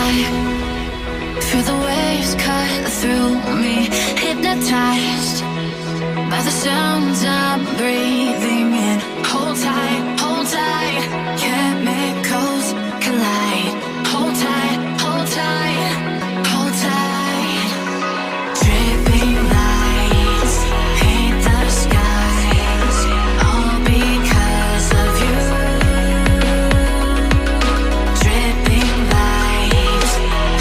high. Feel the waves cut through me, hypnotized by the sounds I'm breathing in. Hold tight, chemicals collide. Hold tight, hold tight, hold tight. Dripping lights paint the skies, all because of you. Dripping lights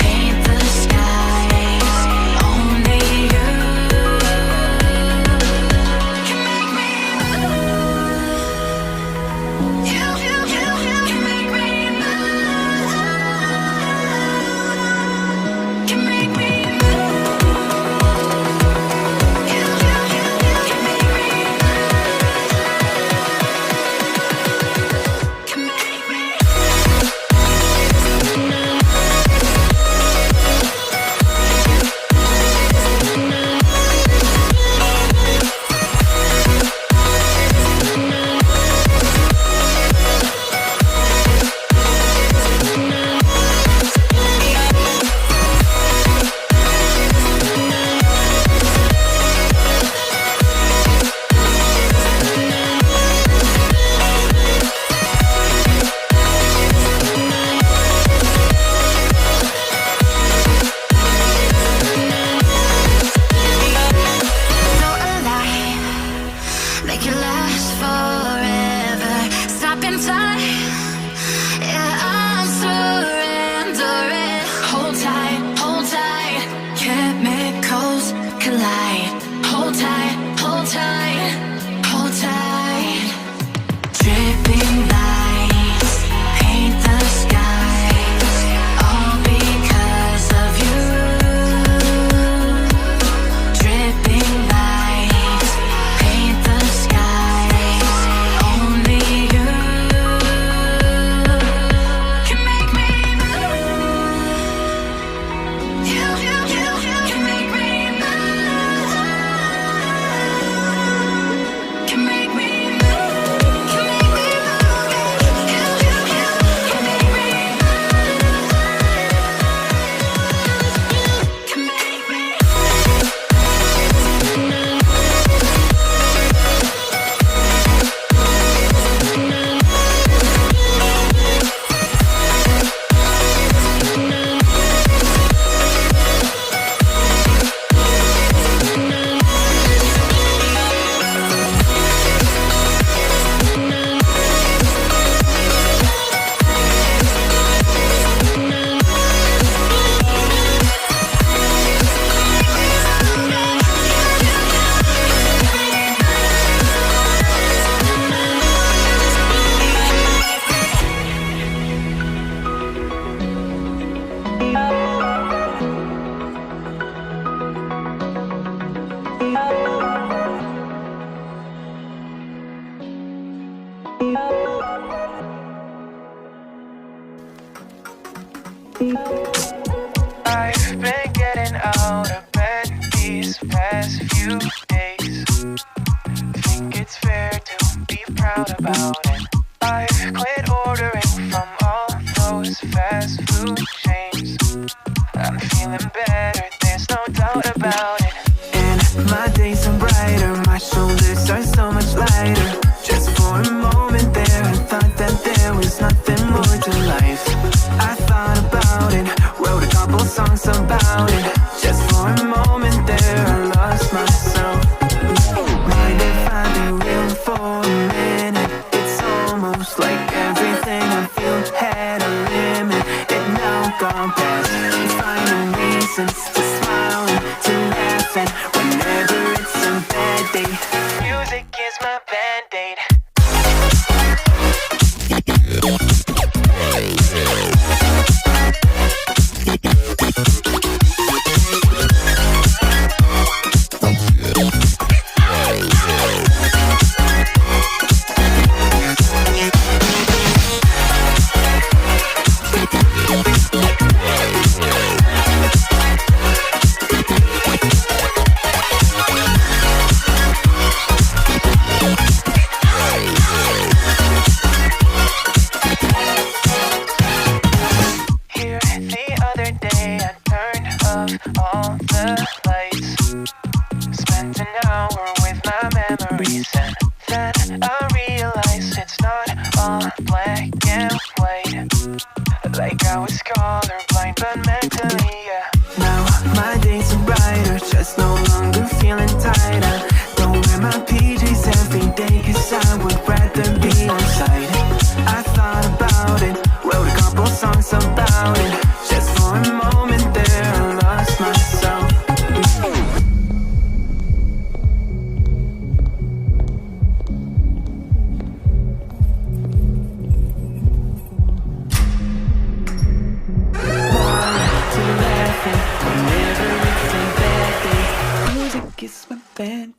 paint the skies, only you can make me move. You can make me move. Can make me move. You can make me move. Can make me. So alive, make it last forever. Stop in time, yeah, I'm surrendering. Hold tight, chemicals collide. Hold tight, hold tight, hold tight. Dripping lights paint the skies, all because of you. Dripping lights paint the skies, only you can make me move. You can make me move. Can make me move. Can make me move. You can make me move. Can make me. I've been getting out of bed these past few days. Think it's fair to be proud about it. I've quit ordering from all those fast food chains. I'm feeling better, there's no doubt about it. And my days are brighter, my shoulders are so much lighter. Just for a moment there, I thought that there was nothing more to life. I thought about it, wrote a couple songs about it. Just for a moment there, I lost myself. Mind if I be real for a minute? It's almost like everything I feel had a limit. It now gone past, finding reasons to smile and to laugh at whenever it's a bad day. Music is my band-aid. like I was colorblind, but mentally, yeah. Now my days are brighter, just no longer feeling tighter. Don't wear my PJs every day, cause I would rather be inside. I thought about it, wrote a couple songs about it. Just for a moment there, I lost myself. It's my band.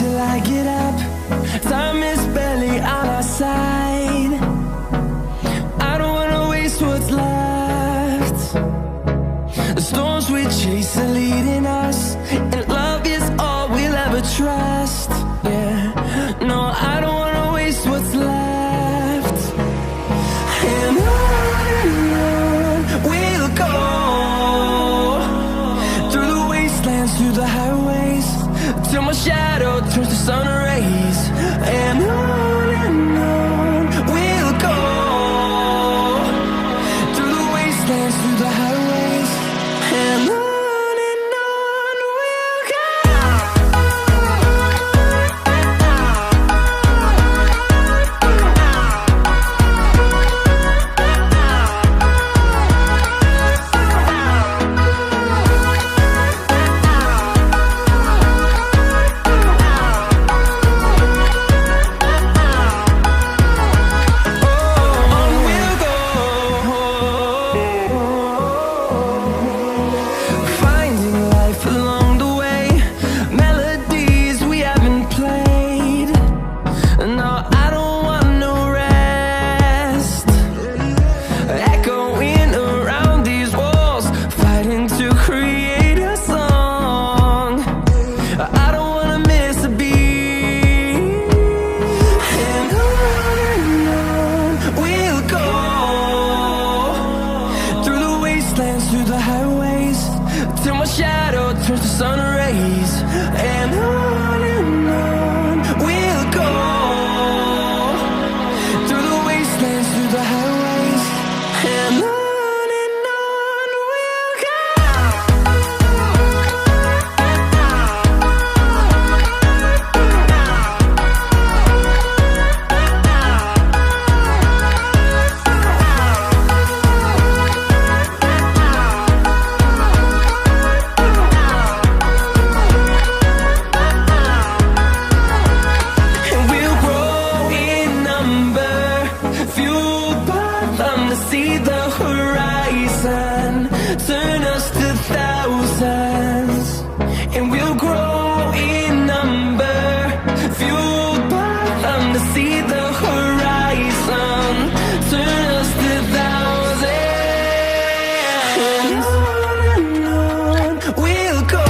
Till I get up, time is barely on our side. I don't wanna waste what's left. The storms we chase are leading us, and love is all we'll ever trust. Yeah, no, I don't wanna waste what's left. And on we'll go, through the wastelands, through the highways, till my shadow turns to sun rays. And on we'll go, through the wastelands, through the highways. And on we'll go.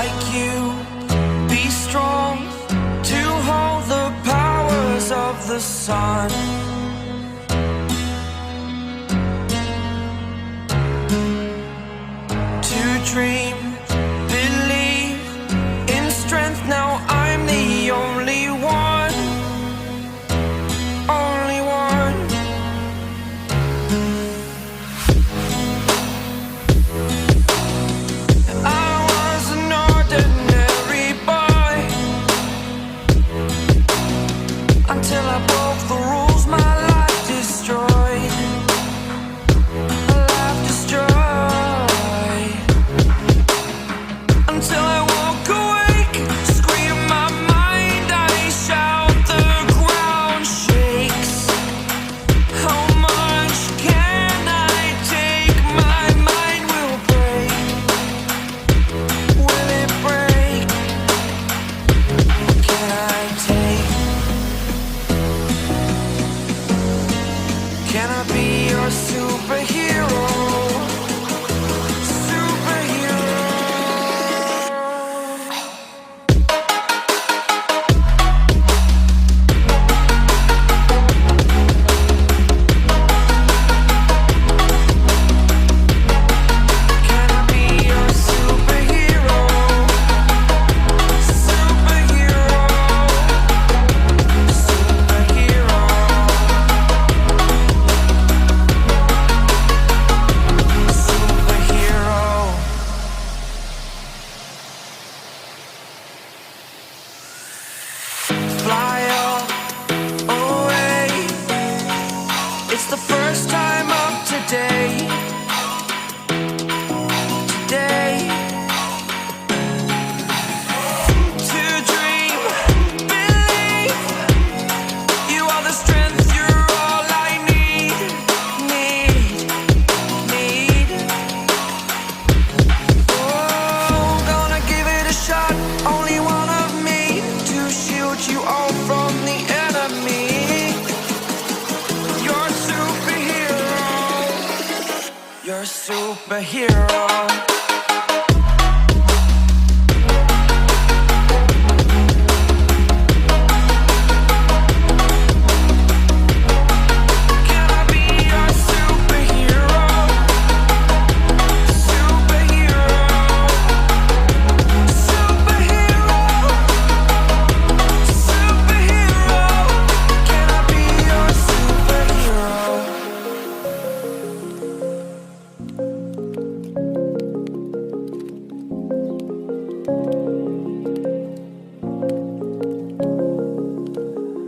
like you, be strong to hold the powers of the sun. To dream, believe in strength, now I'm the only one. till I broke the rules, my life destroyed. My life destroyed. Until I walk awake, scream my mind, I shout, the ground shakes. How much can I take? My mind will break. Will it break? What can I take? Can I be your superhero? Superhero. Can I be your superhero? Superhero. Superhero. Superhero. Fly away. It's the first time of today. Today. To dream, believe. You are the strength, you're all I need. Need. Oh, gonna give it a shot. Only one of me to shield you all from the enemy. You're a superhero. You're a superhero. Can I be your superhero? Superhero. Superhero. Superhero. Can I be your superhero?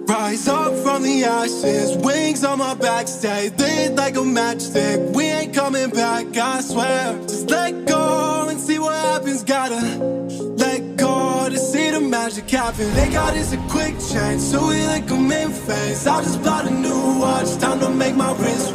Rise up from the ashes, wings on my back, stay lit like a matchstick. We ain't coming back, I swear. Just let go and see what happens. Gotta let go to see the magic happen. They got us a quick change, so we like them in phase. I'll just buy a new watch, time to make my wrist